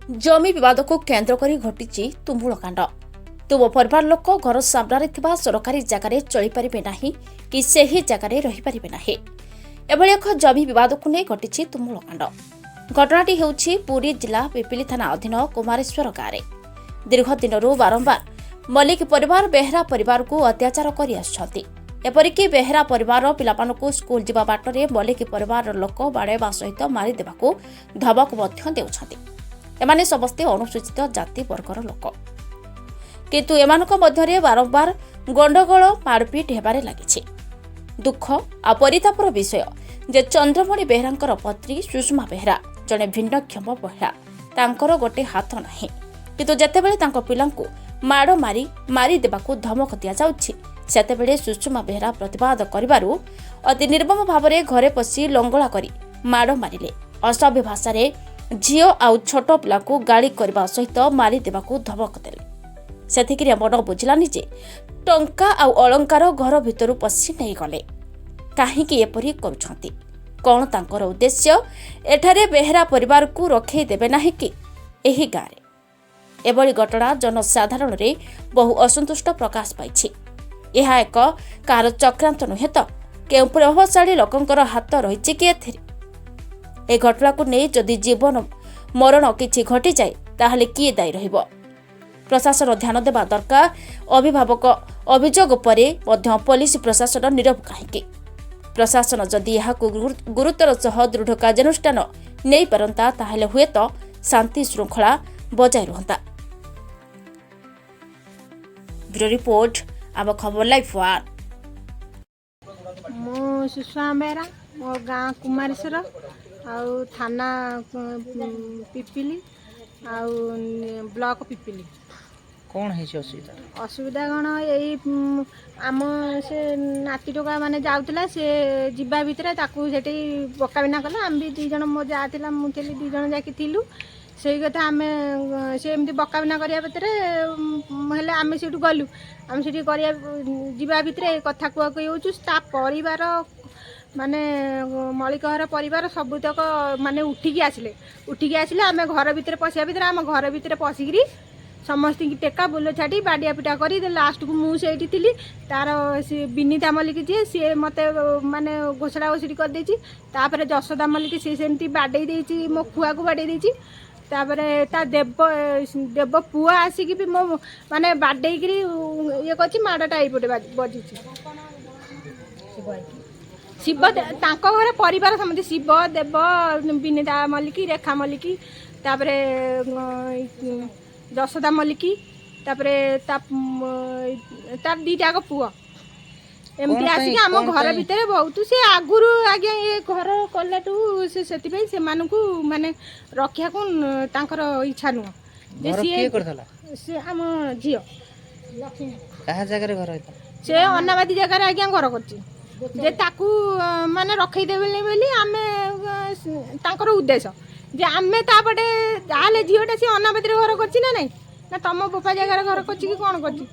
जमी विवाद को केन्द्र कर घटी तुमुल कांड। तुम परिवार लोक घर सामने सरकारी जगार चलीपारे ना कि सही जगार रहीपारे ना। एभली एक जमी विवाद को नहीं घटी तुमुल कांड। घटनाटी होउछि पुरी जिला पिपिली थाना अधीन कुमारेश्वर गाँव। दीर्घ दिन बारंबार मल्लिक परिवार बेहरा परिवार को अत्याचार कर आसुछंती। एपरिक बेहरा परिवार पिलामानकु स्कूल जिबा बाटरे मल्लिक परिवार लोक बाड़ेबा सहित मारिदेबाकू धमक मध्य देउछंती। एमाने समस्ते अनुसूचित जाति वर्गर लोक, किंतु एमानक मध्यरे बारंबार गंडगोल मारपीट हेबारे लागिछि। दुख आ परितापर विषय जे चंद्रमणि बेहरांकर पत्री सुषमा बेहरा जने भिन्नक्षम बेहरा, तांकर गोटे हाथ नाही, किंतु जेतेबेले तांको पिलांकु माड़ मारी मारी देबाकू धमक दिया जाउछि सेतेबेले सुषमा बेहरा प्रतिवाद करिबारु अति निर्मम भावरे घरे पसी लंगळा करी माड़ मारिले। असभ्य भाषारे झियो आउ छोट पिला को गाड़ी करने सहित मारी देबाकू धमक देले। सेथिकिरे मन बुझिलानी जे टंका आउ अलंकार घर भितरु पसी नहीं गले। काहेकि एपरि करूछंती? कौन तांकर उद्देश्य? एठारे बेहरा परिवार को रखे देबे नाही कि एही गारे? एभली घटना जनसाधारण रे बहु असंतुष्ट प्रकाश पाइछि। यह एक कार चक्रांत नुहे तो केउ प्रभावशाली लोकंकर हाथ रहिछि कि एथिरे? ए घटना को नहीं जदि जीवन मरण किछि घटी जाए ताहले किए दायी रहिबो? प्रशासन ध्यान देबा दरकार। अभिभावक अभियोग परे मध्य पुलिस प्रशासन नीरव काहेकि? प्रशासन जदि यहाकू गुरुतर सह दृढ़ कार्यानुष्ठान नहीं पारंता ताहले हुए तो शांति श्रृंखला बजाय रहंता। ब्यूरो रिपोर्ट आम खबर लाइफ वन। मो सुषमा बेहरा, मो गाँ कुमारेश्वर आउ थाना पिपिली आउ ब्लॉक पिपिली। कौन है असुविधा? असुविधा कौन यही आम से नाती टोका माने जाऊला से जीवा भितर ताकू से पकाबिना कला। आम भी दी जन मो जा थिला मुझे दी जन जाकि थिलु सेई कथा आमे से एमती बकाबिना करिया भितर हेले आमे सेठू गलु। आम से जीवा भितर कथा कुआ कही होचु ता परिवार माने मौलिक घर परिवार सबुतक माने उठिकी आसिले आम घर भितर पशिया भितर आम घर भितर पशिकी समस्त की टेका बोल छाड़ी बाडिया पिटा करी लास्ट को मुझे थी तार सी विनीता मल्लिक जी सी मत माने घोषणा घोषी कर देछि। तापर जशोदा मल्लिक सी सेमती बाडे देछि मो खुआ को बाडे देछि। तापरे ता देव पुआ आसिकी भी मो माने बाडे करी ये कछि माडटा एपटे बजी शिव तांको घर परिवार समझे शिव देव विनीता मल्लिक रेखा मल्लिक तापरे जशोदा मल्लिक तापरे तार दीटा पुआ एमती आसिक आम घर भितर बहुत से आगुरु आज्ञा ये घर कलाटू से माने रखिया को तांकर इच्छा नुह से आम झील से अनाबादी जगार आज्ञा घर कर ताकू माने रखईदेवे बोली आमे तांकर उद्देश्य जे आमे तापटे जाले झीलटा सी अनाबादी घर करछि ना नहीं ना तम बोपा जगार घर करछि कि कौन करछि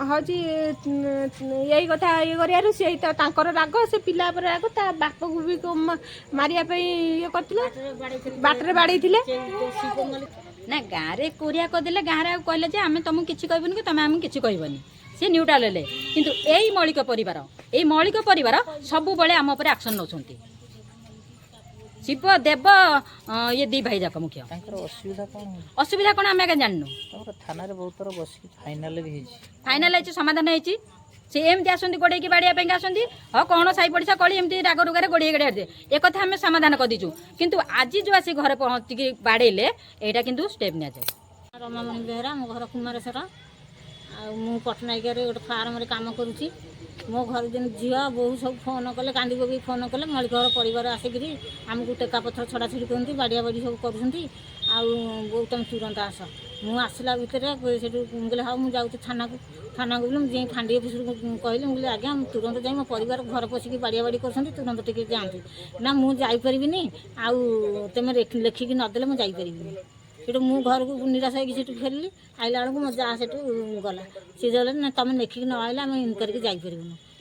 हजी यही कथा ये करियारु से तो तांकर राग से पिला पर राग ता बाप को भी मारिया ये करथिले बाटरे बाड़ीथिले ना गाँ रे कोरिया करदेले गाँ रे कहले जे आमे तुमको किछि कहबनी कि तमे आमे किछि कहबनी से न्यूट्राल ले किंतु एई मौलिक परिवार सब बेले आम ऊपर एक्शन नौछंती। शिव देव ये दी भाई जाक मुख्य असुविधा कौन आम आगे जाननु थाना रे बहुत तरह बस फाइनल भी फाइनल समाधान होती से एमती आसती गोड़े बाड़िया आसती हाँ कौन साई पड़िशा कली एमती राग रुगारे गोड़े गड़े दे एक आम समाधान कर दीचु किंतु आज जो आसी घर पहुँचिकी बाड़ेले यहाँ किंतु स्टेप नि जाए। रमामणि बेहरा मो घर कुमारेश्वर मु पटनायक गोटे फार्म रे काम करुँची मो घर दिन झील बहु सब फोन कले कांदी पकई फोन कले मौलिक घर परिवार आसिकी आमको टेका पथर छड़ा छुड़ी करती बाड़िया बाड़ी सब करुँच बहुत तुम तुरंत आस मु आसला भितर से कहले हाँ मुझे थाना को बोले मुझे फांडी अफिस कहली मुझे आज्ञा तुरंत जाए मो परिवार घर पशिकी बाड़िया बाड़ी कर तुरंत टे जाती ना मुझे आउ तुम लेखिकी नदेले मुझे सेठू मु घर को निराश होगी फेरली आइला बेलू मो जा से गला सी ना तुम लेखिकी न आइले आम इनक्वारी जापर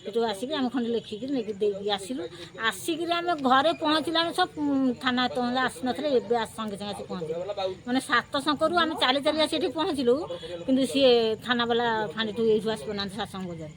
ସେଠୁ ଆସିକି ଆମେ ଖଣ୍ଡେ ଲେଖିକି ନେଇକି ଦେଇକି ଆସିଲୁ। ଆସିକିରି ଆମେ ଘରେ ପହଞ୍ଚିଲା ଆମେ ସବୁ ଥାନା ତହଲେ ଆସିନଥିଲେ, ଏବେ ସାଙ୍ଗେ ସାଙ୍ଗେ ଆସି ପହଞ୍ଚିଲୁ। ମାନେ 700ରୁ ଆମେ ଚାଲି ଚାଲି ଆସି ଏଠି ପହଞ୍ଚିଲୁ, କିନ୍ତୁ ସିଏ ଥାନାବାଲା ଫାଣ୍ଡିଠୁ ଏଇଠୁ ଆସି ପଡ଼ିନାହାନ୍ତି 700 ବଜାର।